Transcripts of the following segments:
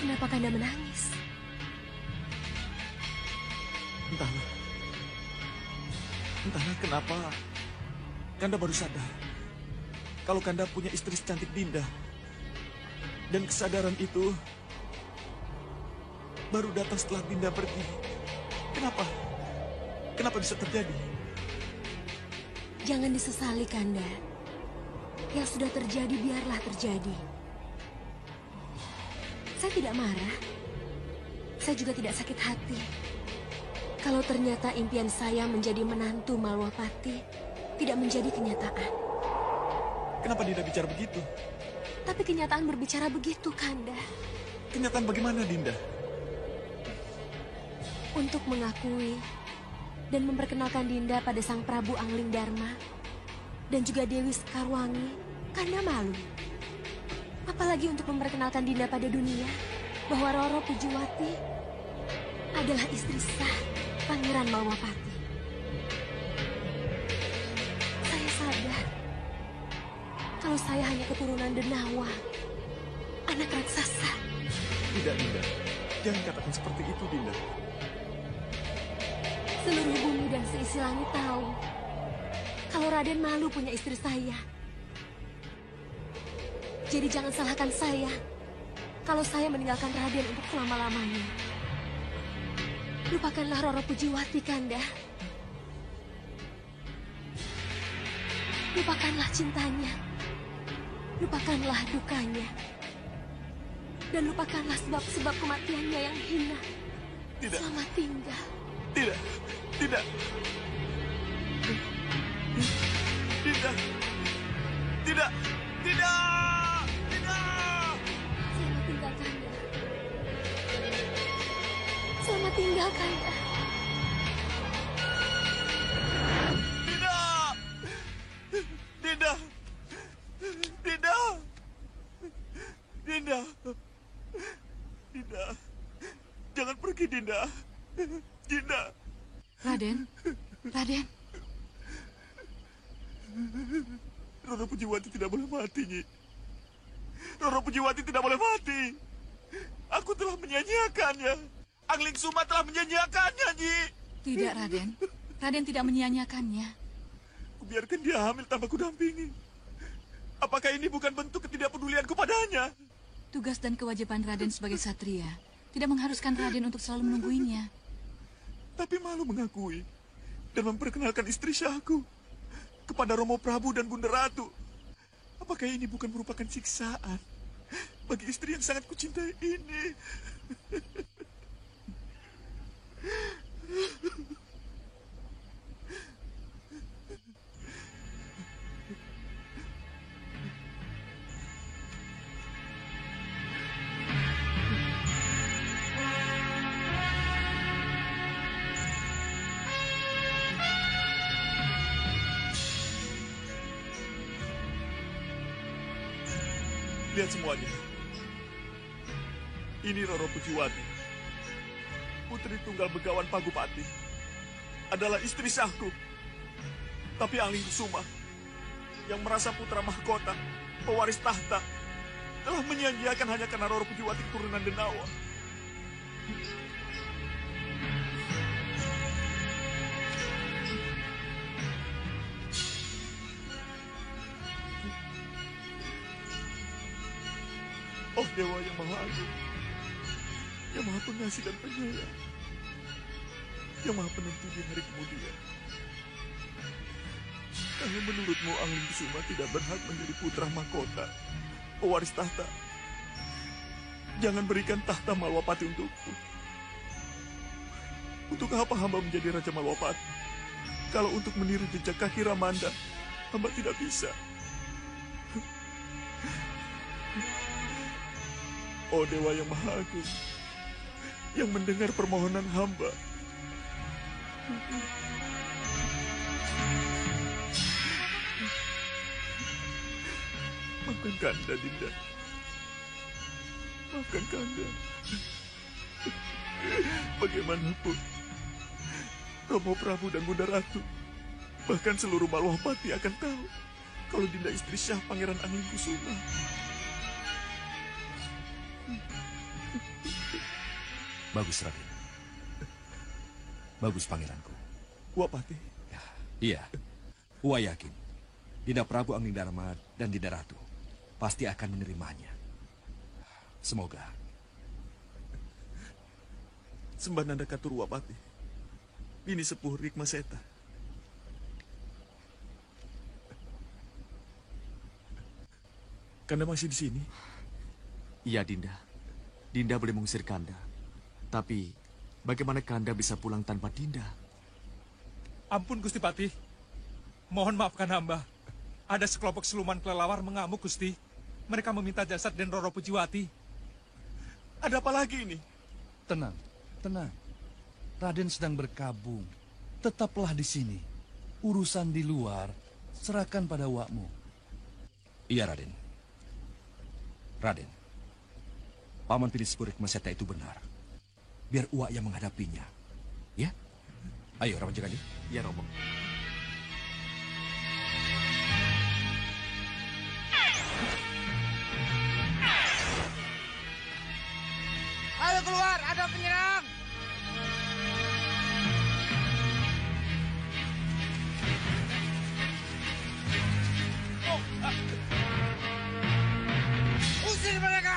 Kenapa Kanda menangis? Entahlah. Entahlah kenapa Kanda baru sadar kalau Kanda punya istri secantik Dinda. Dan kesadaran itu baru datang setelah Dinda pergi. Kenapa? Kenapa bisa terjadi? Jangan disesali, Kanda. Yang sudah terjadi, biarlah terjadi. Saya tidak marah. Saya juga tidak sakit hati. Kalau ternyata impian saya menjadi menantu Malwapati tidak menjadi kenyataan. Kenapa Dinda bicara begitu? Tapi kenyataan berbicara begitu, Kanda. Kenyataan bagaimana, Dinda? Untuk mengakui dan memperkenalkan Dinda pada Sang Prabu Angling Dharma dan juga Dewi Sekarwangi, Kanda malu. Apalagi untuk memperkenalkan Dinda pada dunia bahwa Roro Pujuwati adalah istri sah Pangeran Malwapati. Saya sadar kalau saya hanya keturunan Denawa, anak raksasa. Tidak, Dinda. Jangan katakan seperti itu, Dinda. Seluruh bumi dan seisi langit tahu kalau Raden malu punya istri saya. Jadi jangan salahkan saya kalau saya meninggalkan Raden untuk selama-lamanya. Lupakanlah Roro Pujiwati, Kanda. Lupakanlah cintanya. Lupakanlah dukanya. Dan lupakanlah sebab-sebab kematiannya yang hina. Tidak. Selamat tinggal. Tidak. Tidak. Dinda. Tidak. Tidak. Selamat tinggal, Kanda. Selamat tinggal, Kanda. Dinda. Dinda. Dinda. Dinda. Dinda. Jangan pergi, Dinda. Dinda. Raden. Raden. Roro Pujiwati tidak boleh mati, Nyi. Roro Pujiwati tidak boleh mati. Aku telah menyia-nyiakannya. Angling Suma telah menyia-nyiakannya, Nyi. Tidak, Raden. Raden tidak menyia-nyiakannya. Kubiarkan dia hamil tanpa kudampingi. Apakah ini bukan bentuk ketidakpedulianku padanya? Tugas dan kewajiban Raden sebagai satria tidak mengharuskan Raden untuk selalu menungguinya. Tapi malu mengakui dan memperkenalkan istri syahku kepada Romo Prabu dan Bunda Ratu. Apakah ini bukan merupakan siksaan bagi istri yang sangat kucintai ini? Lihat semuanya. Ini Roro Pujiwati, putri tunggal Begawan Pagupati, adalah istri sahku. Tapi Angling Kusuma, yang merasa putra mahkota, pewaris tahta, telah menyia-nyiakan hanya karena Roro Pujiwati keturunan Denawa. Oh Dewa yang Maha Agung, yang Maha Pengasih dan Penyayang, yang Maha Penentu di hari kemudian. Hanya menurutmu Angling Kusuma tidak berhak menjadi putra mahkota, pewaris tahta. Jangan berikan tahta Malwapati untukku. Untuk apa hamba menjadi Raja Malwapati? Kalau untuk meniru jejak kaki Ramanda, hamba tidak bisa. Oh Dewa yang Maha Agung, yang mendengar permohonan hamba. Maafkan Kanda, Dinda. Maafkan Kanda. Bagaimanapun, Romo Prabu dan Bunda Ratu, bahkan seluruh Malwapati akan tahu kalau Dinda istri Syah Pangeran Angling Kusuma. Bagus, Raden. Bagus, pangeranku. Wapati. Iya, Uwa yakin Dinda Prabu Anglingdarma dan Dinda Ratu pasti akan menerimanya. Semoga. Sembah Nanda Katur Wapati. Bini sepuh Rikma Seta. Kanda masih di sini? Iya, Dinda. Dinda boleh mengusir Kanda. Tapi, bagaimana Kanda bisa pulang tanpa Dinda? Ampun, Gusti Patih. Mohon maafkan hamba. Ada sekelompok siluman kelelawar mengamuk, Gusti. Mereka meminta jasad Den Roro Pujiwati. Ada apa lagi ini? Tenang, tenang. Raden sedang berkabung. Tetaplah di sini. Urusan di luar, serahkan pada wakmu. Iya, Raden. Raden, Paman Pinispu Rikma Seta itu benar. Biar Uwa yang menghadapinya. Ya? Ayo, Raman Jagani. Ya, Romo. Ayo keluar, ada penyerang! Usir mereka!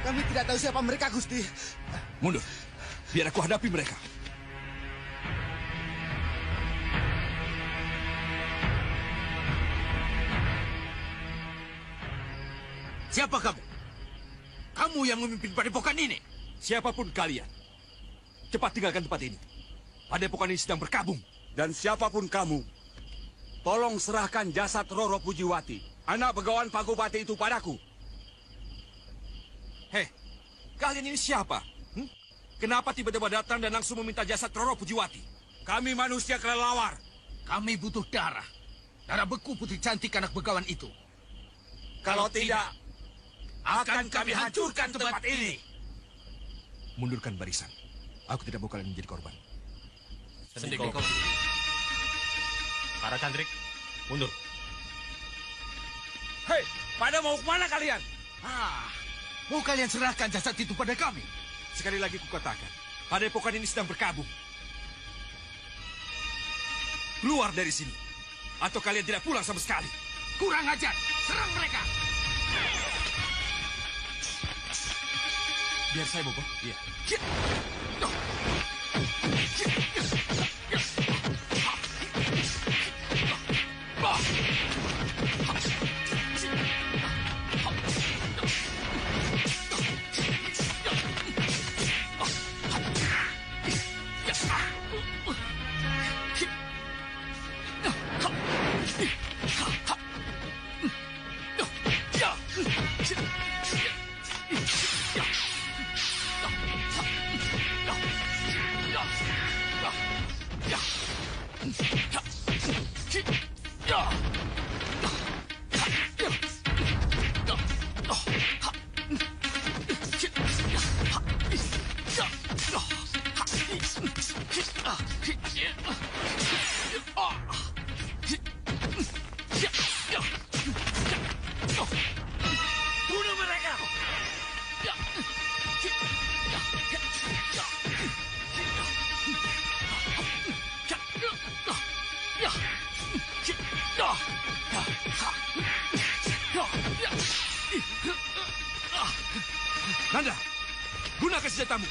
Kami tidak tahu siapa mereka, Gusti. Mundur. Biar aku hadapi mereka. Siapa kamu? Kamu yang memimpin padepokan ini? Siapapun kalian, cepat tinggalkan tempat ini. Padepokan ini sedang berkabung. Dan siapapun kamu, tolong serahkan jasad Roro Pujiwati, anak begawan Pagupati itu padaku. Hei, kalian ini siapa? Kenapa tiba-tiba datang dan langsung meminta jasad Roro Pujiwati? Kami manusia kelelawar. Kami butuh darah. Darah beku putri cantik anak begawan itu. Kalau tidak, akan kami hancurkan tempat ini. Mundurkan barisan. Aku tidak mau kalian menjadi korban. Sendiko. Para cantrik, mundur. Hei, pada mau kemana kalian? Mau kalian serahkan jasad itu pada kami? Sekali lagi kukatakan, padepokan ini sedang berkabung. Keluar dari sini, atau kalian tidak pulang sama sekali. Kurang ajar, serang mereka! Biar saya, Bobo. Iya. Nanda, gunakan senjatamu.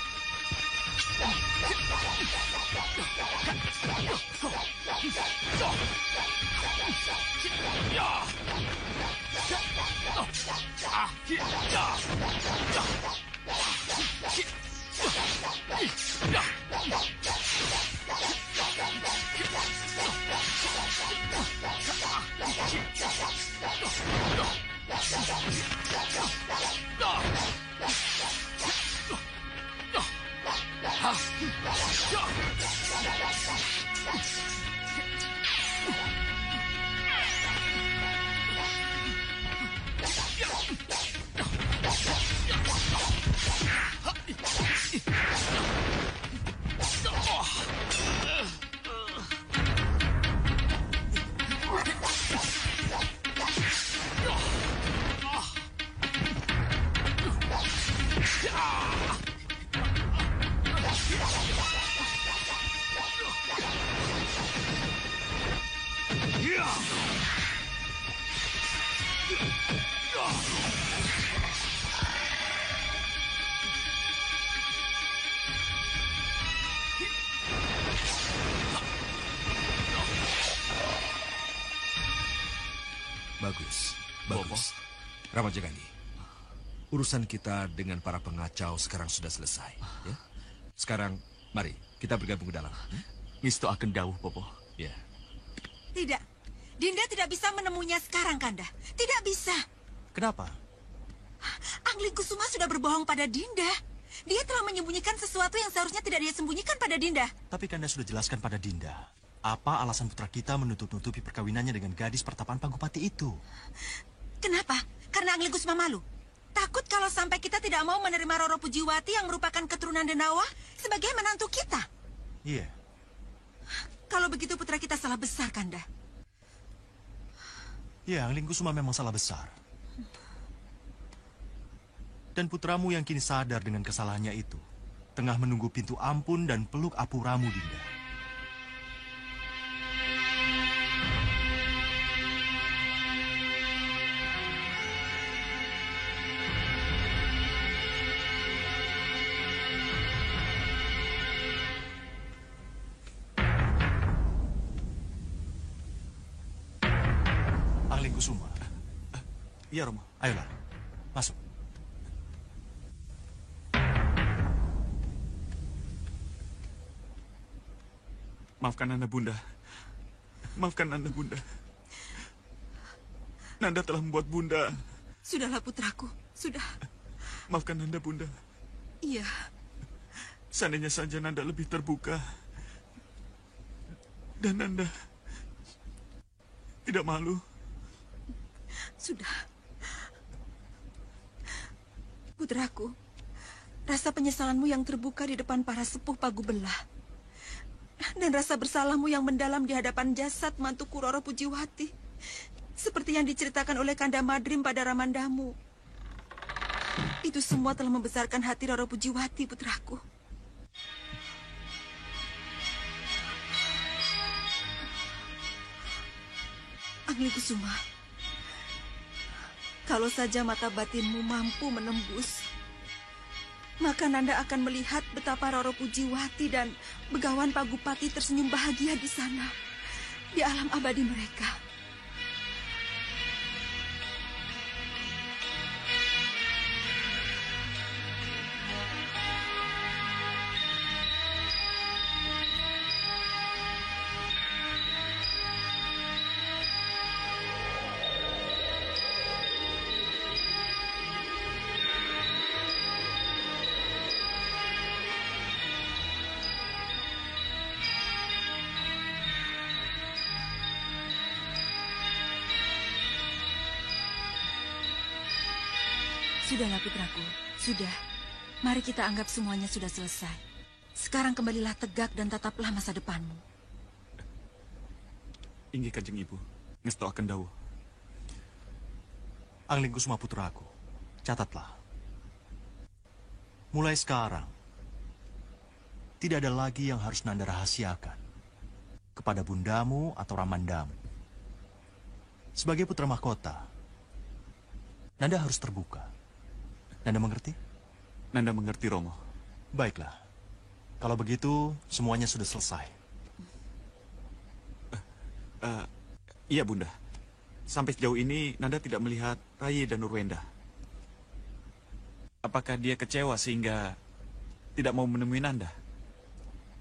Bagus. Ramajagani, urusan kita dengan para pengacau sekarang sudah selesai. Ya? Sekarang, mari kita bergabung ke dalam. Ngisto akan dawuh, Bopo. Ya. Tidak. Dinda tidak bisa menemuinya sekarang, Kanda. Tidak bisa. Kenapa? Angling Kusuma sudah berbohong pada Dinda. Dia telah menyembunyikan sesuatu yang seharusnya tidak dia sembunyikan pada Dinda. Tapi Kanda sudah jelaskan pada Dinda. Apa alasan putra kita menutup-nutupi perkawinannya dengan gadis pertapaan Pagupati itu? Kenapa? Karena Angling Kusuma malu. Takut kalau sampai kita tidak mau menerima Roro Pujiwati yang merupakan keturunan Denawa sebagai menantu kita. Iya. Kalau begitu putra kita salah besar, Kanda. Ya, Angling Kusuma memang salah besar. Dan putramu yang kini sadar dengan kesalahannya itu, tengah menunggu pintu ampun dan peluk apuramu, Dinda. Angling Kusuma. Iya, Romo. Ayolah, masuk. Maafkan Nanda, Bunda. Maafkan Nanda, Bunda. Nanda telah membuat Bunda. Sudahlah putraku, sudah. Maafkan Nanda, Bunda. Iya. Seandainya saja Nanda lebih terbuka. Dan Nanda tidak malu. Sudah. Putraku, rasa penyesalanmu yang terbuka di depan para sepuh Pagubelah. Dan rasa bersalahmu yang mendalam di hadapan jasad mantuku Roro Pujiwati. Seperti yang diceritakan oleh Kanda Madrim pada Ramandamu. Itu semua telah membesarkan hati Roro Pujiwati, putraku. Angling Kusuma, kalau saja mata batinmu mampu menembus, maka Nanda akan melihat betapa Roro Pujiwati dan Begawan Pagupati tersenyum bahagia di sana, di alam abadi mereka. Sudahlah putraku, sudah. Mari kita anggap semuanya sudah selesai. Sekarang kembalilah tegak dan tataplah masa depanmu. Inggih Kanjeng Ibu, ngesto akan dawuh. Angling Kusuma putraku, catatlah. Mulai sekarang, tidak ada lagi yang harus Nanda rahasiakan kepada bundamu atau ramandamu. Sebagai putra mahkota, Nanda harus terbuka. Nanda mengerti? Nanda mengerti, Romo. Baiklah. Kalau begitu, semuanya sudah selesai. Iya, Bunda. Sampai sejauh ini, Nanda tidak melihat Rai dan Nurwenda. Apakah dia kecewa sehingga tidak mau menemui Nanda?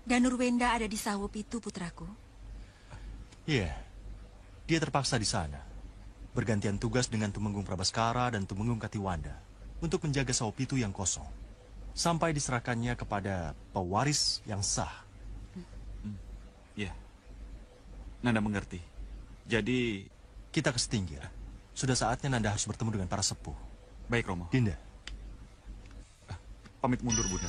Dan Nurwenda ada di Sawup itu, putraku. Iya. Dia terpaksa di sana. Bergantian tugas dengan Tumenggung Prabaskara dan Tumenggung Katiwanda untuk menjaga Sawup itu yang kosong sampai diserahkannya kepada pewaris yang sah Ya, Nanda mengerti. Jadi... Kita ke Setinggir. Sudah saatnya Nanda harus bertemu dengan para sepuh. Baik, Romo. Dinda. Pamit mundur, Bunda.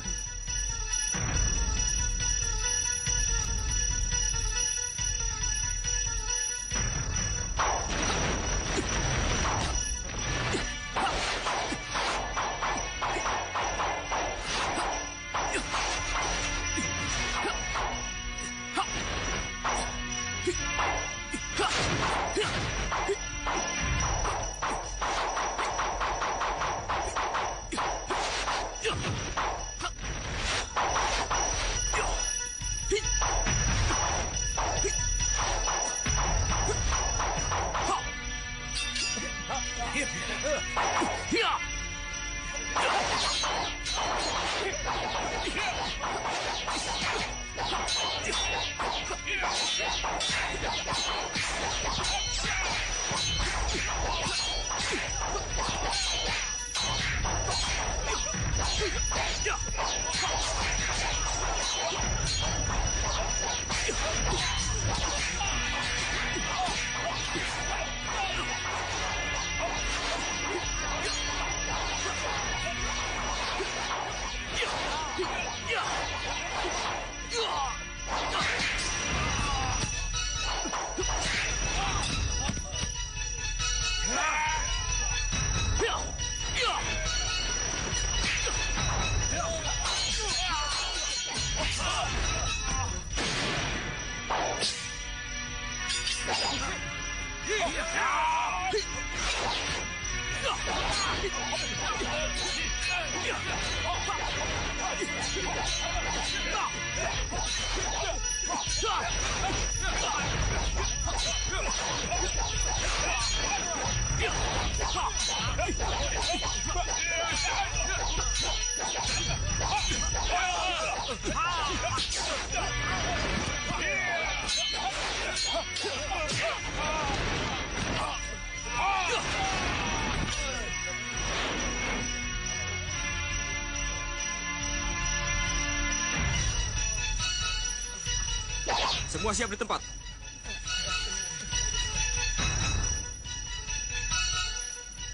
Semua siap di tempat.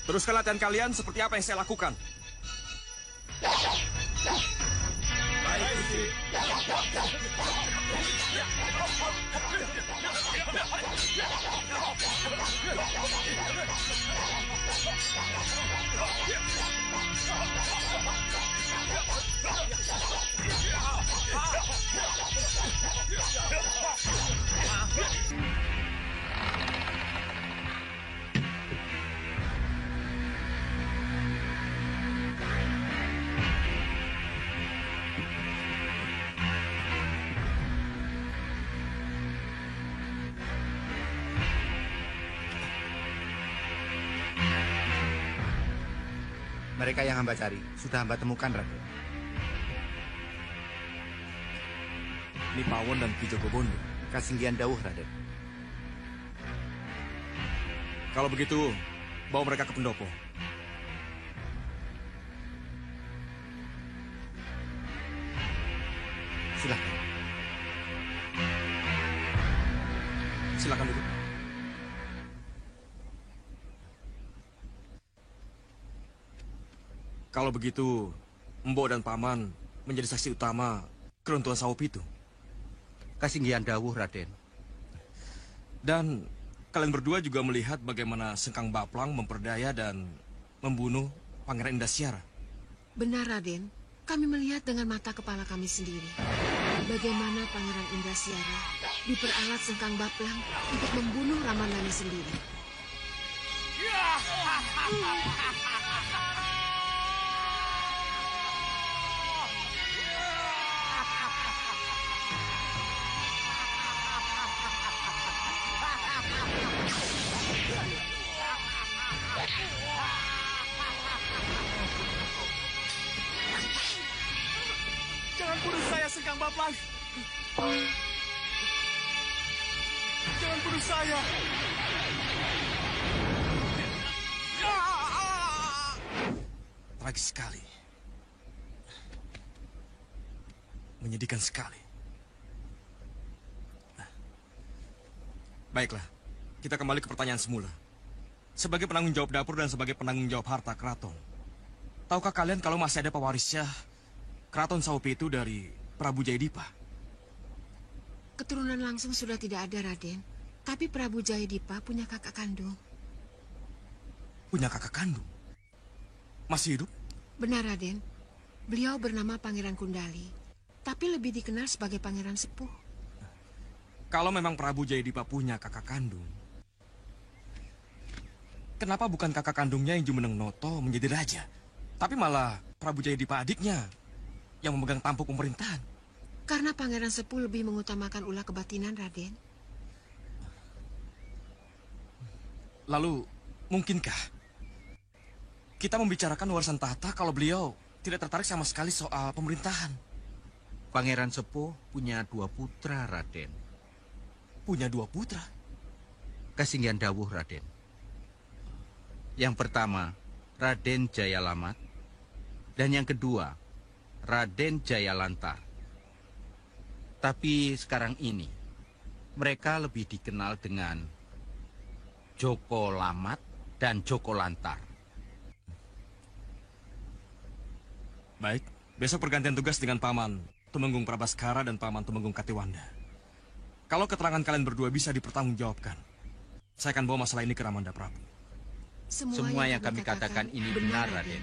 Teruskan latihan kalian seperti apa yang saya lakukan. Baik, Gusti. Mereka yang hamba cari, sudah hamba temukan, Raden. Ini Pawon dan Ki Jogobondo. Kasinggihan dawuh, Raden. Kalau begitu, bawa mereka ke pendopo. Silakan. Silakan duduk. Kalau begitu, Mbok dan Paman menjadi saksi utama keruntuhan Sawo Pitu. Kasinggihan dawuh, Raden. Dan kalian berdua juga melihat bagaimana Sengkang Baplang memperdaya dan membunuh Pangeran Indasyara. Benar, Raden. Kami melihat dengan mata kepala kami sendiri. Bagaimana Pangeran Indasyara diperalat Sengkang Baplang untuk membunuh Ramanani sendiri. Jangan bunuh saya, Sengkang Baplang. Jangan bunuh saya. Tragis sekali. Menyedihkan sekali. Baiklah, kita kembali ke pertanyaan semula. Sebagai penanggung jawab dapur dan sebagai penanggung jawab harta keraton, tahukah kalian kalau masih ada pewarisnya keraton Saupe itu dari Prabu Jayadipa? Keturunan langsung sudah tidak ada, Raden. Tapi Prabu Jayadipa punya kakak kandung. Punya kakak kandung? Masih hidup? Benar, Raden. Beliau bernama Pangeran Kundali, tapi lebih dikenal sebagai Pangeran Sepuh. Kalau memang Prabu Jayadipa punya kakak kandung, kenapa bukan kakak kandungnya yang jumeneng Noto menjadi raja, tapi malah Prabu Jayadipa adiknya yang memegang tampuk pemerintahan? Karena Pangeran Sepuh lebih mengutamakan ulah kebatinan, Raden. Lalu, mungkinkah kita membicarakan warisan tahta kalau beliau tidak tertarik sama sekali soal pemerintahan? Pangeran Sepuh punya 2 putra, Raden. Punya 2 putra? Kasinggihan dawuh, Raden. Yang pertama, Raden Jayalamat. Dan yang kedua, Raden Jayalantar. Tapi sekarang ini, mereka lebih dikenal dengan Joko Lamat dan Joko Lantar. Baik, besok pergantian tugas dengan Paman Tumenggung Prabaskara dan Paman Tumenggung Katiwanda. Kalau keterangan kalian berdua bisa dipertanggungjawabkan, saya akan bawa masalah ini ke Ramanda Prabu. Semua yang kami katakan ini benar, Raden.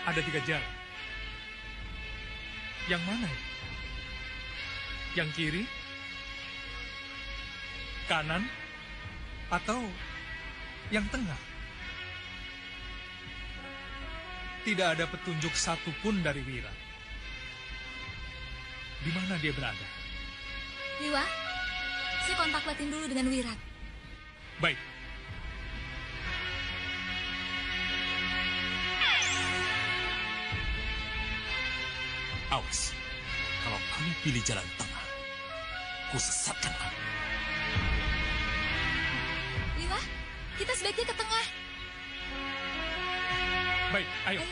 Ada 3 jalan. Yang mana ya? Yang kiri? Kanan? Atau yang tengah? Tidak ada petunjuk satupun dari Wira. Di mana dia berada? Liwa, saya kontak batin dulu dengan Wirat. Baik. Awas, kalau kamu pilih jalan tengah, ku sesatkan kamu. Liwa, kita sebaiknya ke tengah. Baik, ayo.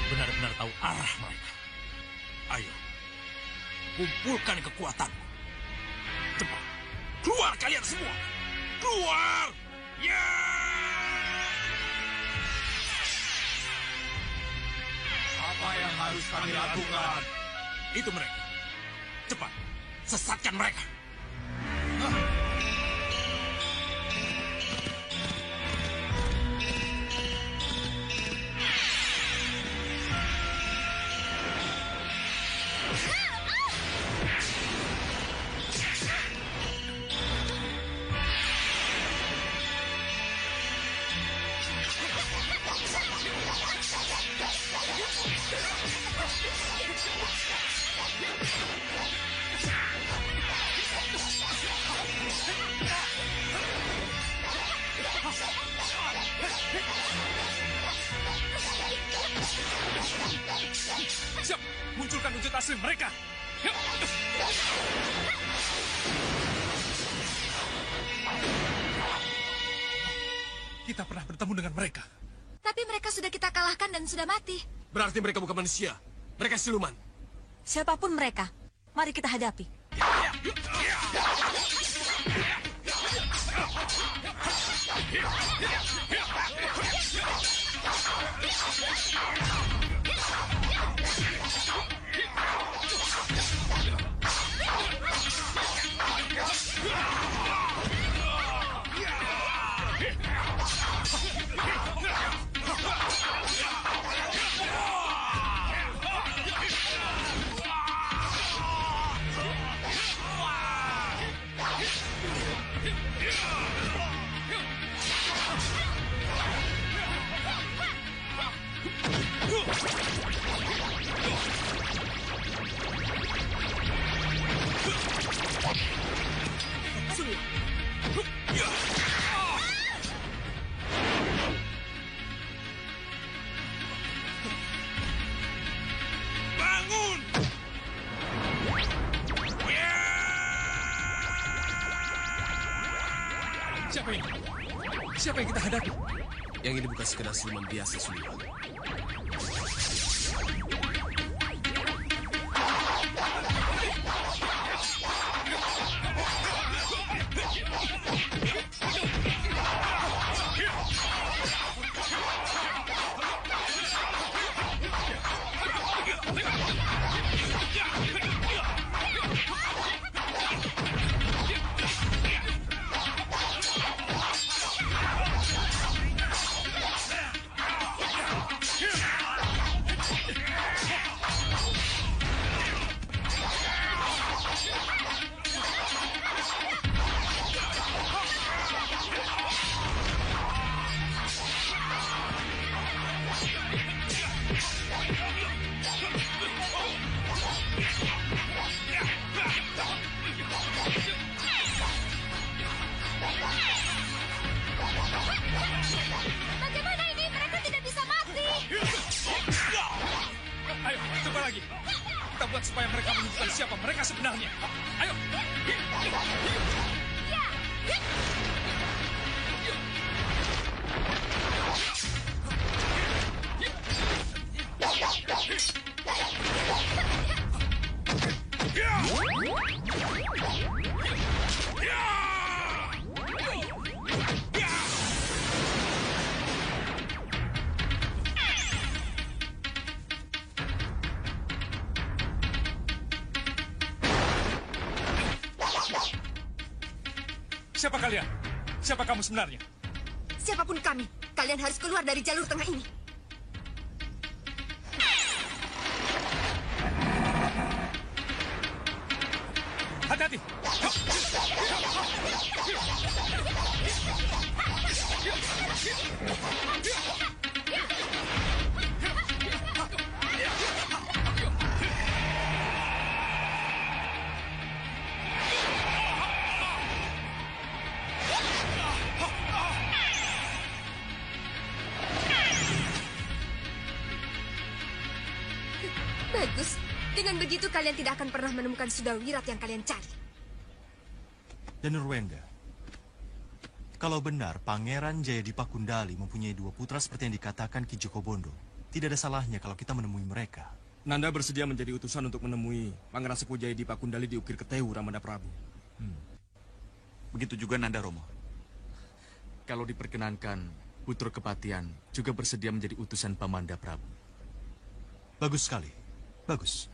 Benar-benar tahu arah mereka. Ayo, kumpulkan kekuatanmu. Cepat, keluar kalian semua. Keluar! Ya! Apa yang harus kami lakukan? Itu mereka. Cepat, sesatkan mereka. Siap, munculkan wujud asli mereka. Kita pernah bertemu dengan mereka. Tapi mereka sudah kita kalahkan dan sudah mati. Berarti mereka bukan manusia. Mereka siluman. Siapapun mereka, mari kita hadapi. Siapa yang kita hadapi? Yang ini bukan sekedar siluman biasa, Suliwan. Bagaimana ini? Mereka tidak bisa mati. Ayo, coba lagi. Kita buat supaya mereka menunjukkan siapa mereka sebenarnya. Ayo. Siapa kalian? Siapa kamu sebenarnya? Siapapun kami, kalian harus keluar dari jalur tengah ini. Hati-hati. Bagus. Dengan begitu kalian tidak akan pernah menemukan Sudawirat yang kalian cari. Dan Nurwenda, kalau benar Pangeran Jayadipa Kundali mempunyai dua putra seperti yang dikatakan Ki Joko Bondo, tidak ada salahnya kalau kita menemui mereka. Nanda bersedia menjadi utusan untuk menemui Pangeran Sepuh Jayadipa Kundali di Ukir Ketewu, Ramanda Prabu. Begitu juga Nanda Romo. Kalau diperkenankan, Putra Kepatihan juga bersedia menjadi utusan Pamanda Prabu. Bagus sekali. Bagus.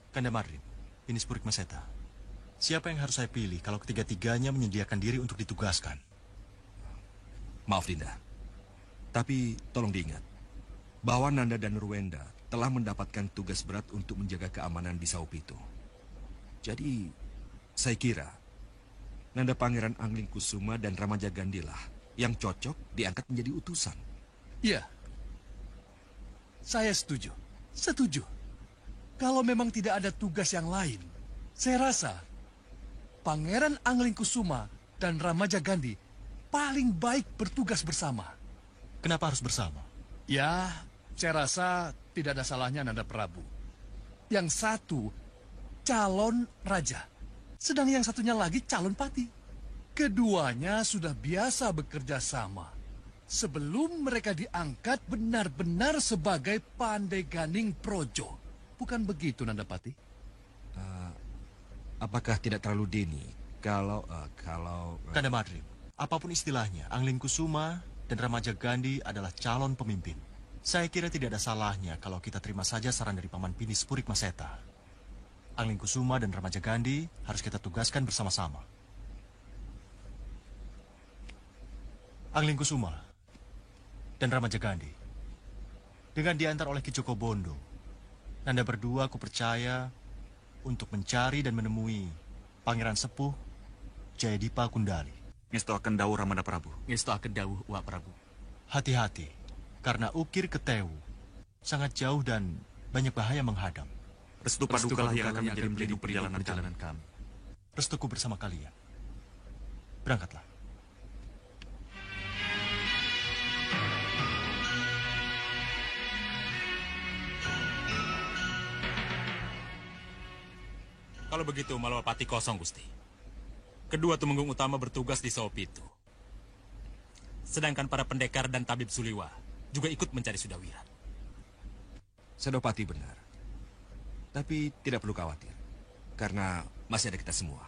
Kanda Mardim, ini Spurik Maseta. Siapa yang harus saya pilih kalau ketiga-tiganya menyediakan diri untuk ditugaskan? Maaf, Dinda. Tapi tolong diingat bahwa Nanda dan Nurwenda telah mendapatkan tugas berat untuk menjaga keamanan di Saupito. Jadi, saya kira Nanda Pangeran Angling Kusuma dan Ramaja Gandilah yang cocok diangkat menjadi utusan. Iya. Saya setuju. Setuju. Kalau memang tidak ada tugas yang lain, saya rasa Pangeran Angling Kusuma dan Ramaja Gandhi paling baik bertugas bersama. Kenapa harus bersama? Ya, saya rasa tidak ada salahnya Nanda Prabu. Yang satu calon raja, sedang yang satunya lagi calon pati. Keduanya sudah biasa bekerja sama. Sebelum mereka diangkat benar-benar sebagai Pandeganing Projo. Bukan begitu, Nandapati? Apakah tidak terlalu dini kalau... Kanda Madrib, apapun istilahnya, Angling Kusuma dan Ramaja Gandhi adalah calon pemimpin. Saya kira tidak ada salahnya kalau kita terima saja saran dari Paman Pini Spurik Maseta. Angling Kusuma dan Ramaja Gandhi harus kita tugaskan bersama-sama. Angling Kusuma dan Ramaja Gandhi, dengan diantar oleh Ki Joko Bondo, Nanda berdua aku percaya untuk mencari dan menemui Pangeran Sepuh Jayadipa Kundali. Ngesto akan dawuh Ramanda Prabu. Ngesto akan dawuh Wak Prabu. Hati-hati, karena Ukir Ketewu sangat jauh dan banyak bahaya menghadang. Restu Padukalah yang akan menjadi pelindung perjalanan kami. Restuku bersama kalian. Berangkatlah. Kalau begitu, Malawapati kosong, Gusti. Kedua tumenggung utama bertugas di Saupito. Sedangkan para pendekar dan tabib Suliwa juga ikut mencari Sudawira. Senopati benar. Tapi tidak perlu khawatir, karena masih ada kita semua.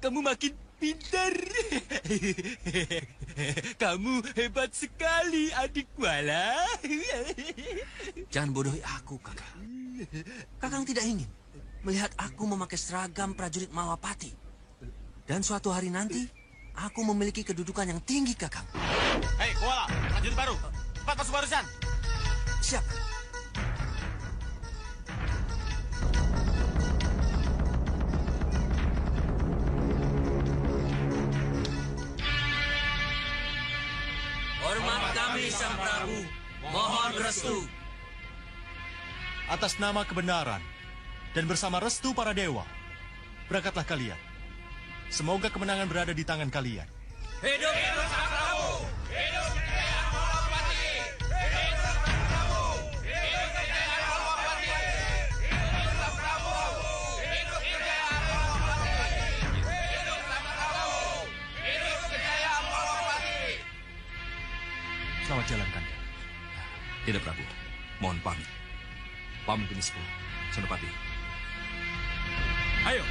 Kamu makin pintar. Kamu hebat sekali, adik Kuala. Jangan bodohi aku, Kakang. Kakang tidak ingin melihat aku memakai seragam prajurit Mawapati. Dan suatu hari nanti, aku memiliki kedudukan yang tinggi, Kakang. Hei, Kuala, prajurit baru. Cepat masuk barisan. Siap. Hormat kami, Sang Prabu. Mohon restu. Atas nama kebenaran dan bersama restu para dewa, berangkatlah kalian. Semoga kemenangan berada di tangan kalian. Hidup Sang Prabu! Hidup kejayaan Mawapati! Hidup Sang Prabu! Hidup kejayaan Mawapati! Hidup Sang Prabu! Hidup kejayaan Mawapati! Hidup Sang Prabu! Hidup kejayaan Mawapati! Selamat jalan, Kanda. Tidak, Prabu. Mohon pamit. Pamit ini sepuluh. Senopati. Ayo.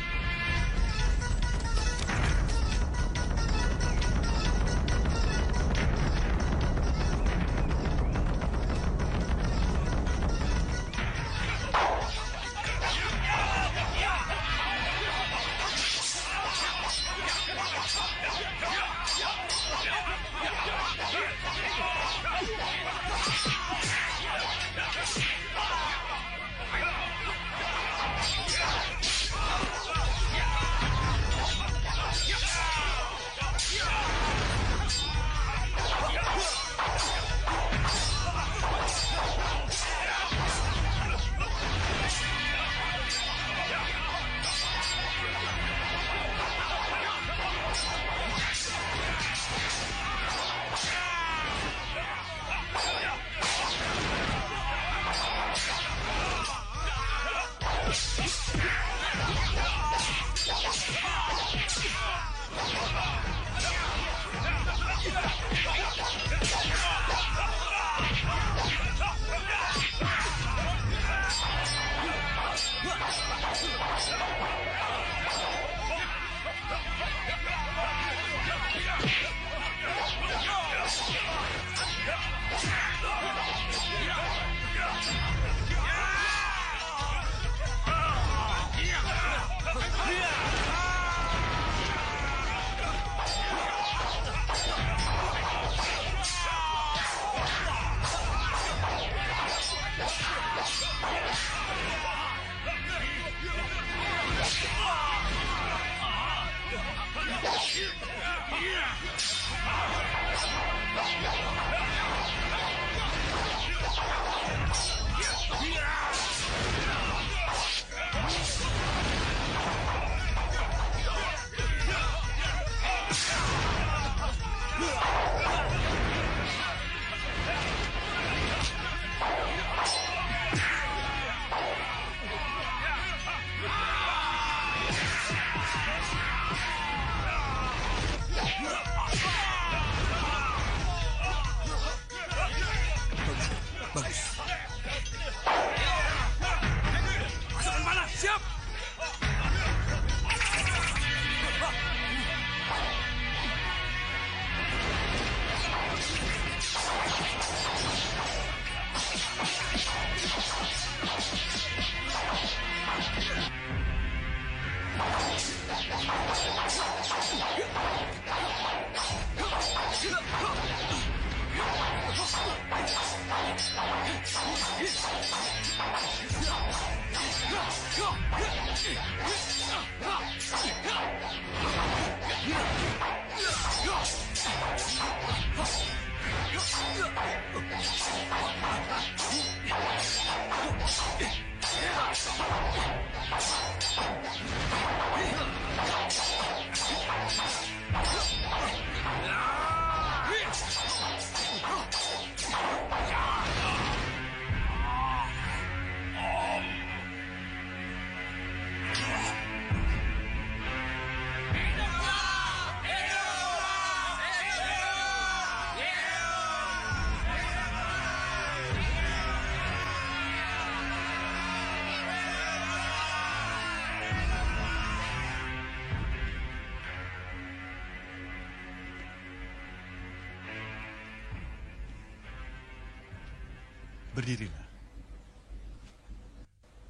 Berdirilah.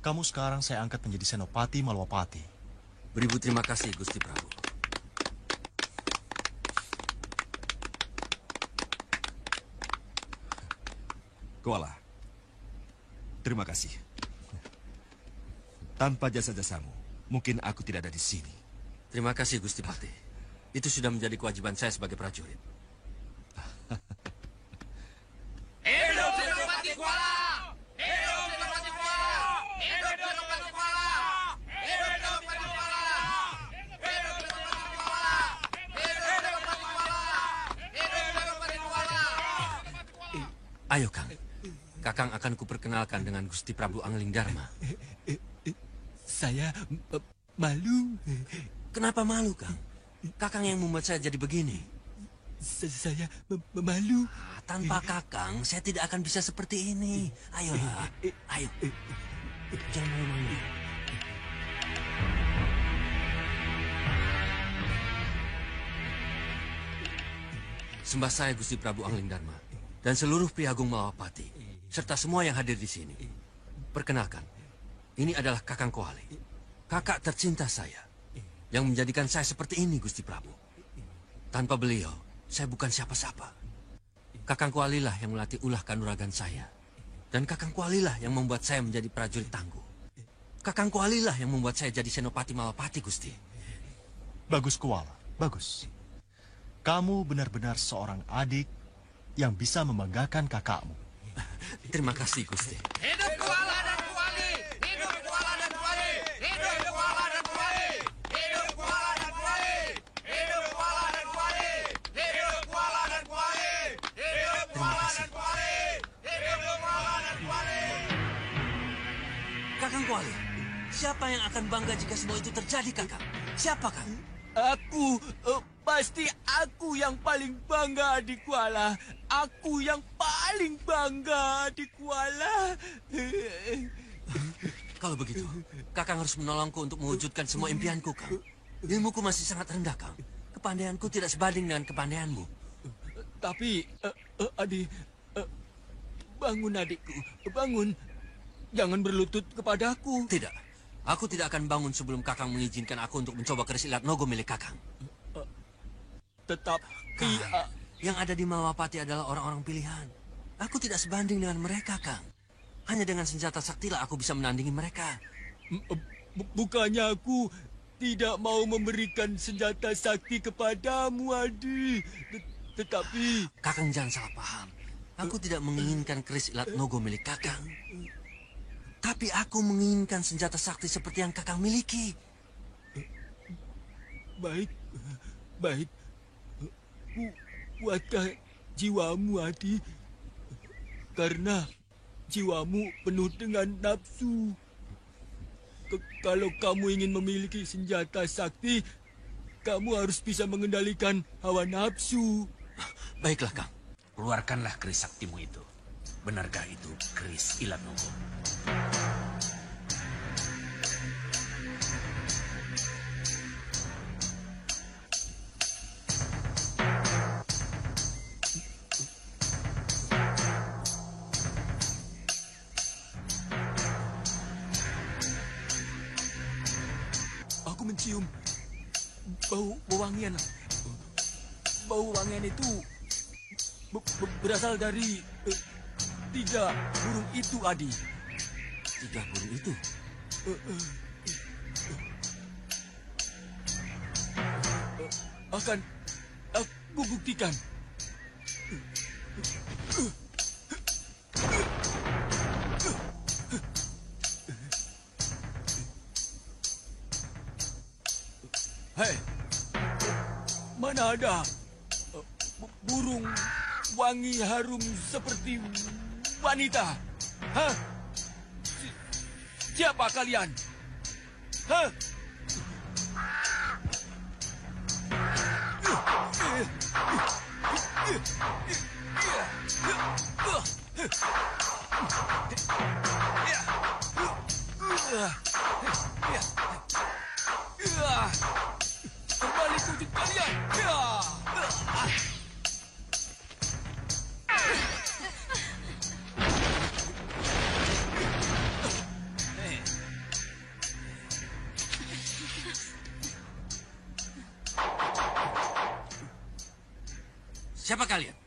Kamu sekarang saya angkat menjadi Senopati Malwapati. Beribu terima kasih, Gusti Prabu. Kuala, terima kasih. Tanpa jasa-jasamu, mungkin aku tidak ada di sini. Terima kasih, Gusti Pati. Itu sudah menjadi kewajiban saya sebagai prajurit. Hidup Senopati Kuala! Hidup Senopati Kuala! Hidup Senopati Kuala! Hidup Senopati Kuala! Hidup Senopati Kuala! Hidup Senopati Kuala! Hidup Senopati Kuala! Ayo, Kang. Kakang akan kuperkenalkan dengan Gusti Prabu Angling Dharma. Saya malu. Kenapa malu, Kang? Kakang yang membuat saya jadi begini. Saya malu. Tanpa Kakang, saya tidak akan bisa seperti ini. Ayolah, ayo. Jangan malu-malu. Sembah saya Gusti Prabu Angling Dharma dan seluruh Priagung Malwapati serta semua yang hadir di sini. Perkenalkan, ini adalah Kakang Kuali, kakak tercinta saya, yang menjadikan saya seperti ini, Gusti Prabu. Tanpa beliau, saya bukan siapa-siapa. Kakang Kuali lah yang melatih ulah kanuragan saya. Dan Kakang Kuali lah yang membuat saya menjadi prajurit tangguh. Kakang Kuali lah yang membuat saya jadi Senopati Malwapati, Gusti. Bagus, Kuala. Bagus. Kamu benar-benar seorang adik yang bisa membanggakan kakakmu. Terima kasih, Gusti. Hidup Kuala dan Kuali! Hidup Kuala dan Kuali! Hidup Kuala dan Kuali! Hidup Kuala dan Kuali! Hidup Kuala dan Kuali! Hidup Kuala dan Kuali! Hidup Kuala dan Kuali! Hidup Kuala dan Kuali! Kakang Kuali, siapa yang akan bangga jika semua itu terjadi, Kakang? Siapa, Kang? Aku, pasti aku yang paling bangga di Kuala. Aku yang paling bangga di Kuala. Kalau begitu, Kakang harus menolongku untuk mewujudkan semua impianku, Kang. Ilmuku masih sangat rendah, Kang. Kepandaianku tidak sebanding dengan kepandaianmu. Tapi, adik, bangun adikku, bangun. Jangan berlutut kepadaku. Tidak. Aku tidak akan bangun sebelum Kakang mengizinkan aku untuk mencoba keris ilat nogo milik Kakang. Tetapi... Yang ada di Malwapati adalah orang-orang pilihan. Aku tidak sebanding dengan mereka, Kang. Hanya dengan senjata saktilah aku bisa menandingi mereka. Bukannya aku tidak mau memberikan senjata sakti kepadamu, Adi. Tetapi... Kakang jangan salah paham. Aku tidak menginginkan keris ilat nogo milik Kakang. Tapi aku menginginkan senjata sakti seperti yang Kakang miliki. Baik, baik. Kuatkah jiwamu, Adi? Karena jiwamu penuh dengan nafsu. Kalau kamu ingin memiliki senjata sakti, kamu harus bisa mengendalikan hawa nafsu. Baiklah, Kang. Keluarkanlah keris saktimu itu. Benarkah itu keris ilat nogo? Aku mencium bau wangian. Bau wangian itu berasal dari 3 burung itu, Adi. 3 burung itu? Akan aku buktikan. Hei, mana ada burung wangi harum seperti wanita? Hah? Siapa kalian? Hah? Kembali wujud kalian. Siapa kalian?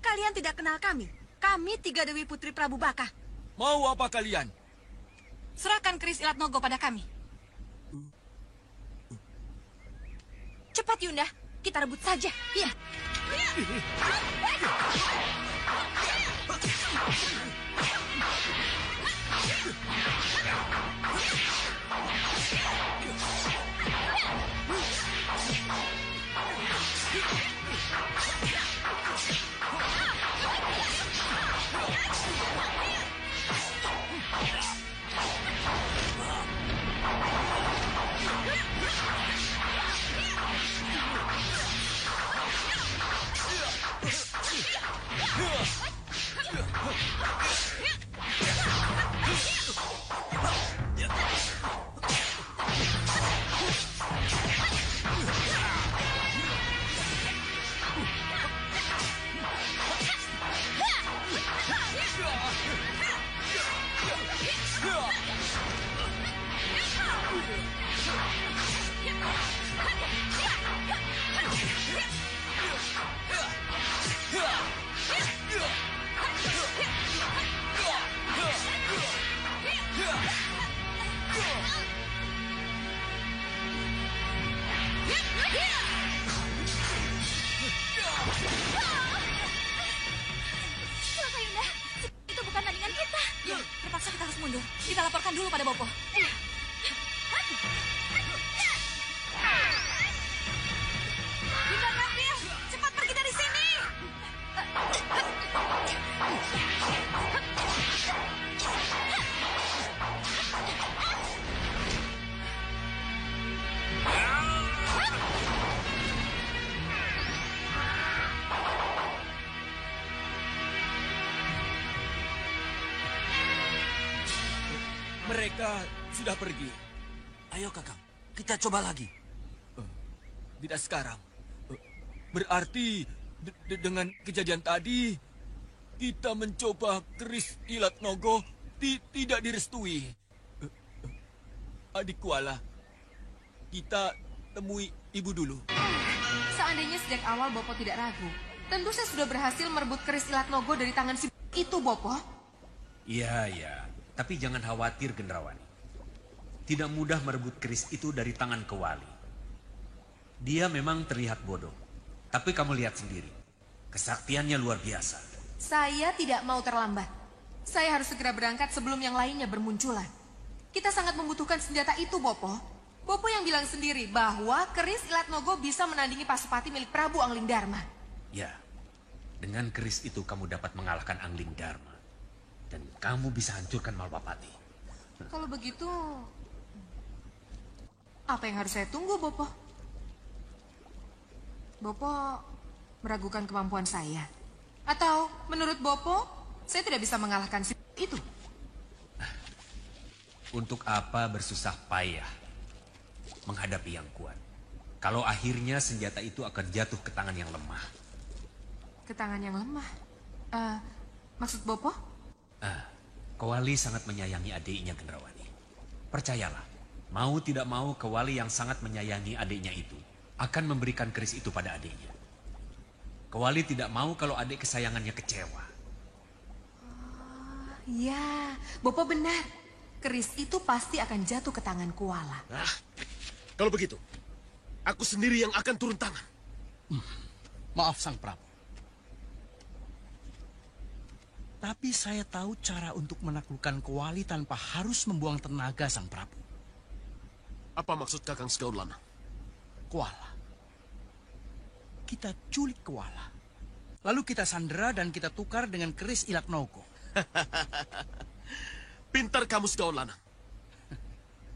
Kalian tidak kenal kami. Kami tiga Dewi Putri Prabu Baka. Mau apa kalian? Serahkan keris Ilat Nogo pada kami. Cepat Yunda, kita rebut saja. Iya. Kita laporkan dulu pada Bopo. Dinda Nabil, cepat pergi dari sini. Mereka sudah pergi. Ayo kakak, kita coba lagi. Tidak sekarang. Berarti dengan kejadian tadi, kita mencoba keris Ilat Nogo tidak direstui. Adik Kuala, kita temui ibu dulu. Seandainya sejak awal Bopo tidak ragu, tentu saya sudah berhasil merebut keris Ilat Nogo dari tangan si itu, Bopo. Iya, iya. Tapi jangan khawatir, Gendrawani. Tidak mudah merebut keris itu dari tangan Kewali. Dia memang terlihat bodoh. Tapi kamu lihat sendiri. Kesaktiannya luar biasa. Saya tidak mau terlambat. Saya harus segera berangkat sebelum yang lainnya bermunculan. Kita sangat membutuhkan senjata itu, Bopo. Bopo yang bilang sendiri bahwa keris Ilat Nogo bisa menandingi Pasupati milik Prabu Angling Dharma. Ya, dengan keris itu kamu dapat mengalahkan Angling Dharma. Dan kamu bisa hancurkan Malwapati. Kalau begitu, apa yang harus saya tunggu, Bopo? Bopo meragukan kemampuan saya? Atau menurut Bopo, saya tidak bisa mengalahkan si itu? Untuk apa bersusah payah menghadapi yang kuat? Kalau akhirnya senjata itu akan jatuh ke tangan yang lemah. Ke tangan yang lemah? Maksud Bopo? Kewali sangat menyayangi adiknya, Gendrawani. Percayalah, mau tidak mau Kewali yang sangat menyayangi adiknya itu akan memberikan keris itu pada adiknya. Kewali tidak mau kalau adik kesayangannya kecewa. Ya, Bopo benar. Keris itu pasti akan jatuh ke tangan Kuala. Kalau begitu, Aku sendiri yang akan turun tangan. Maaf, Sang Prabu. Tapi saya tahu cara untuk menaklukkan Kewali tanpa harus membuang tenaga, Sang Prabu. Apa maksud Kakang Segaun Lanang? Kuala. Kita culik Kuala. Lalu kita sandera dan kita tukar dengan keris Ilat Nogo. Pintar kamu, Segaun Lanang.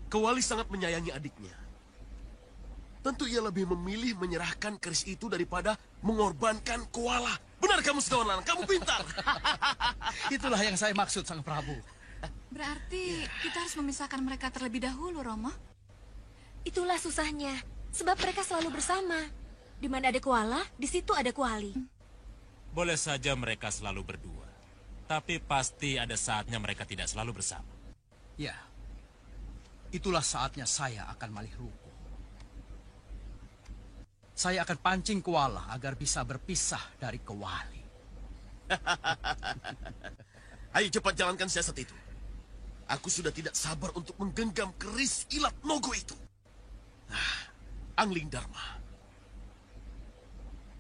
Kewali sangat menyayangi adiknya. Tentu ia lebih memilih menyerahkan keris itu daripada mengorbankan Kuala. Benar kamu, Segaun Lanang. Kamu pintar. Itulah yang saya maksud, Sang Prabu. Berarti kita harus memisahkan mereka terlebih dahulu, Romo. Itulah susahnya, sebab mereka selalu bersama. Di mana ada Kuala, di situ ada Kuali. Boleh saja mereka selalu berdua, tapi pasti ada saatnya mereka tidak selalu bersama. Ya, itulah saatnya saya akan malih ruko. Saya akan pancing Kuala agar bisa berpisah dari Kewali. Ayo cepat jalankan siasat itu. Aku sudah tidak sabar untuk menggenggam keris Ilat Nogo itu. Angling Dharma.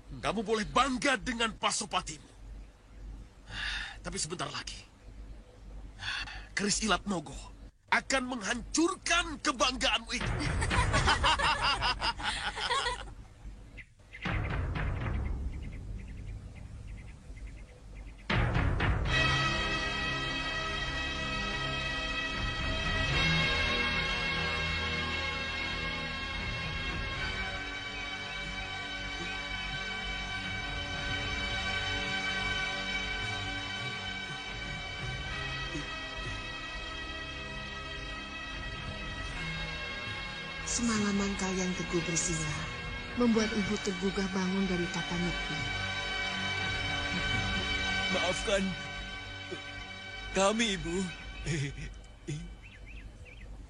Kamu boleh bangga dengan pasopatimu. Tapi sebentar lagi, keris Ilat Nogo akan menghancurkan kebanggaanmu itu. Semalaman kalian teguh bersila, membuat ibu tergugah bangun dari tapa nyepi. Maafkan kami, Ibu.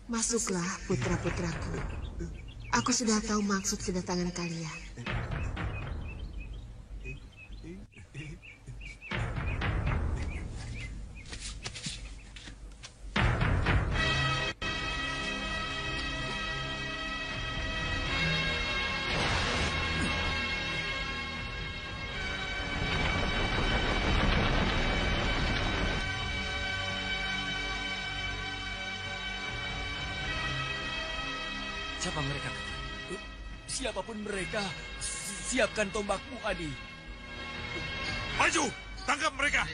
Masuklah, putra-putraku. Aku sudah tahu maksud kedatangan kalian. Siapa mereka, Kakak? Siapapun mereka, siapkan tombakmu, Adi. Maju! Tangkap mereka!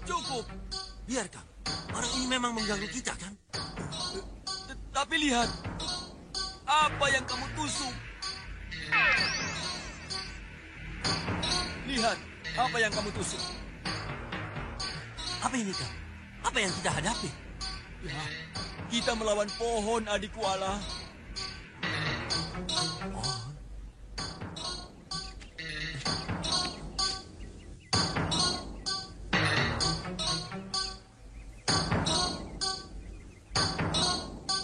Cukup. Biarkan. Orang ini memang mengganggu kita, kan? Tapi lihat. Apa yang kamu tusuk? Lihat. Apa yang kamu tusuk? Apa ini, Kang? Apa yang kita hadapi? Ya, kita melawan pohon, Adik Kuala.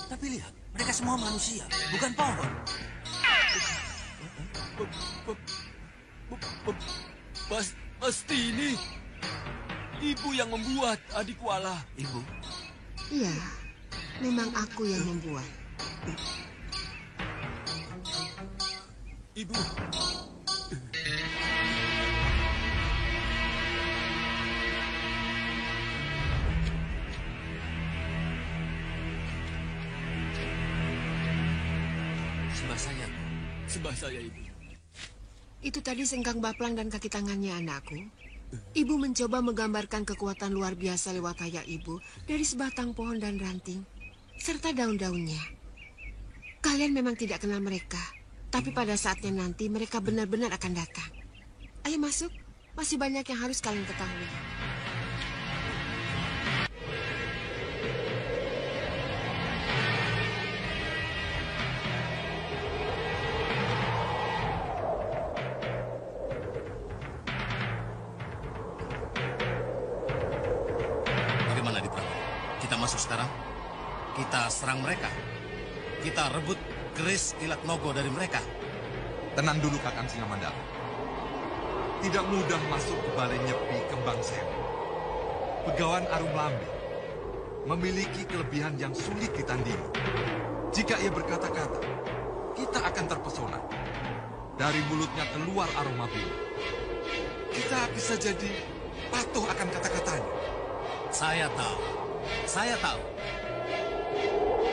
Tapi lihat, mereka semua manusia, bukan pohon. Pasti ini Ibu yang membuat, Adik Kuala. Ibu? Iya, memang aku yang membuat. Ibu. Sembah saya. Sembah saya, Ibu. Itu tadi sengkang baplang dan kaki tangannya anakku. Ibu mencoba menggambarkan kekuatan luar biasa lewat kayak ibu dari sebatang pohon dan ranting, serta daun-daunnya. Kalian memang tidak kenal mereka. Tapi pada saatnya nanti mereka benar-benar akan datang. Ayo masuk. Masih banyak yang harus kalian ketahui. Bagaimana, Diprabu? Kita masuk sekarang? Kita serang mereka? Kita rebut keris Ilat Nogo dari mereka? Tenang dulu, Kakang Singamandala. Tidak mudah masuk ke Balai Nyepi Kembang Sewu. Begawan Arum Lambe memiliki kelebihan yang sulit ditandingi. Jika ia berkata-kata, kita akan terpesona. Dari mulutnya keluar aroma bunga. Kita bisa jadi patuh akan kata-katanya. Saya tahu.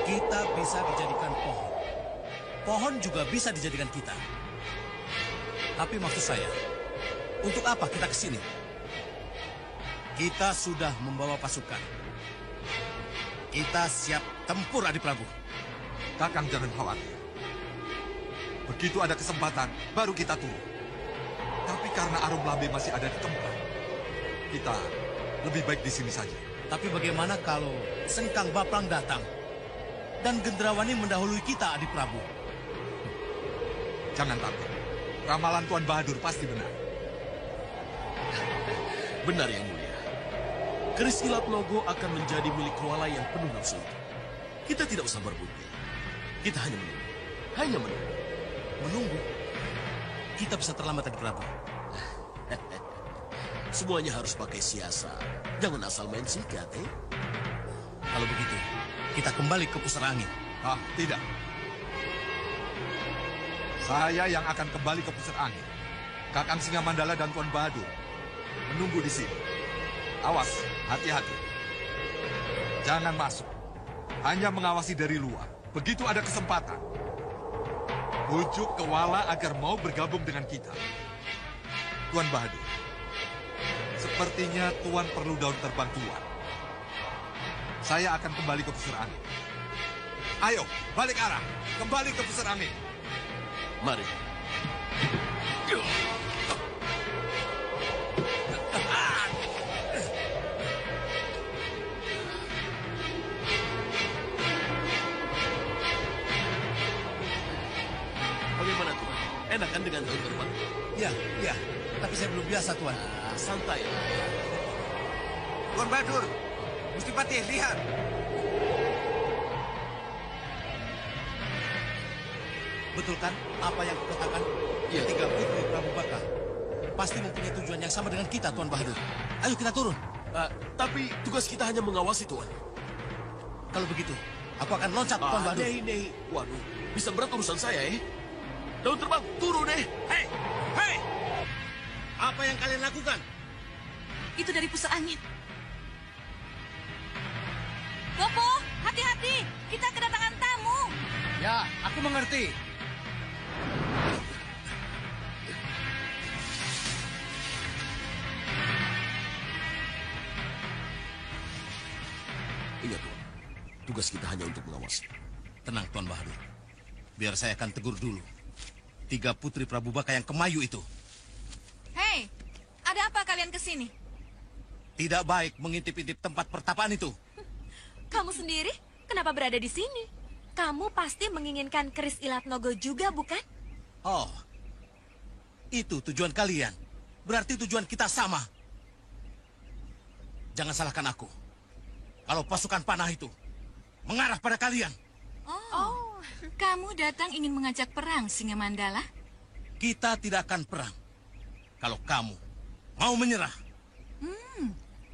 Kita bisa dijadikan pohon. Pohon juga bisa dijadikan kita. Tapi maksud saya, untuk apa kita ke sini? Kita sudah membawa pasukan. Kita siap tempur, Adiprabu. Kakang jangan khawatir. Begitu ada kesempatan, baru kita turun. Tapi karena Arum Lambe masih ada di tempat, kita lebih baik di sini saja. Tapi bagaimana kalau Sengkang Baplang datang dan Gendrawani mendahului kita, Adiprabu? Jangan takut. Ramalan Tuan Bahadur pasti benar. Benar, Yang Mulia. Keris Ilat Nogo akan menjadi milik Kuala yang penuh nafsu itu. Kita tidak usah berbunyi. Kita hanya menunggu. Hanya menunggu. Menunggu? Kita bisa terlambat, Adiprabu. Semuanya harus pakai siasat. Jangan asal main sikat, Kalau begitu, kita kembali ke pusar angin. Tidak. Saya yang akan kembali ke pusar angin. Kakang Singamandala dan Tuan Bahadur menunggu di sini. Awas, hati-hati. Jangan masuk. Hanya mengawasi dari luar. Begitu ada kesempatan, bujuk Kewala agar mau bergabung dengan kita. Tuan Bahadur, sepertinya Tuan perlu daun terbang Tuan. Saya akan kembali ke pusar angin. Ayo, balik arah. Kembali ke pusar angin. Mari. Bagaimana, Tuan? Enak kan dengan daun terbang? Ya. Tapi saya belum biasa, Tuan. Santai. Tuan Bahadur, Gusti Patih, lihat. Betul kan apa yang kukatakan? Ya. 3 putri Prabu Baka pasti mempunyai tujuan yang sama dengan kita, Tuan Bahadur. Ayo kita turun. Tapi tugas kita hanya mengawasi, Tuan. Kalau begitu, aku akan loncat, Tuan Bahadur. Nei. Waduh, bisa berat urusan saya, Daun terbang, turun, Hei! Apa yang kalian lakukan? Itu dari pusar angin. Gopo, hati-hati. Kita kedatangan tamu. Ya, aku mengerti. Ingat, Tuan. Tugas kita hanya untuk mengawasi. Tenang, Tuan Bahadur. Biar saya akan tegur dulu 3 putri Prabu Baka yang kemayu itu. Hei, ada apa kalian kesini? Tidak baik mengintip-intip tempat pertapaan itu. Kamu sendiri kenapa berada di sini? Kamu pasti menginginkan keris Ilat Nogo juga, bukan? Oh, itu tujuan kalian. Berarti tujuan kita sama. Jangan salahkan aku. Kalau pasukan panah itu mengarah pada kalian. Oh, kamu datang ingin mengajak perang, Singamandala? Kita tidak akan perang. Kalau kamu mau menyerah.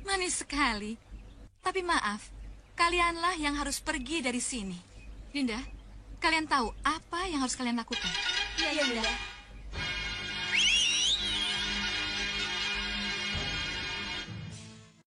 Manis sekali. Tapi maaf, kalianlah yang harus pergi dari sini. Dinda, kalian tahu apa yang harus kalian lakukan? Iya, Dinda.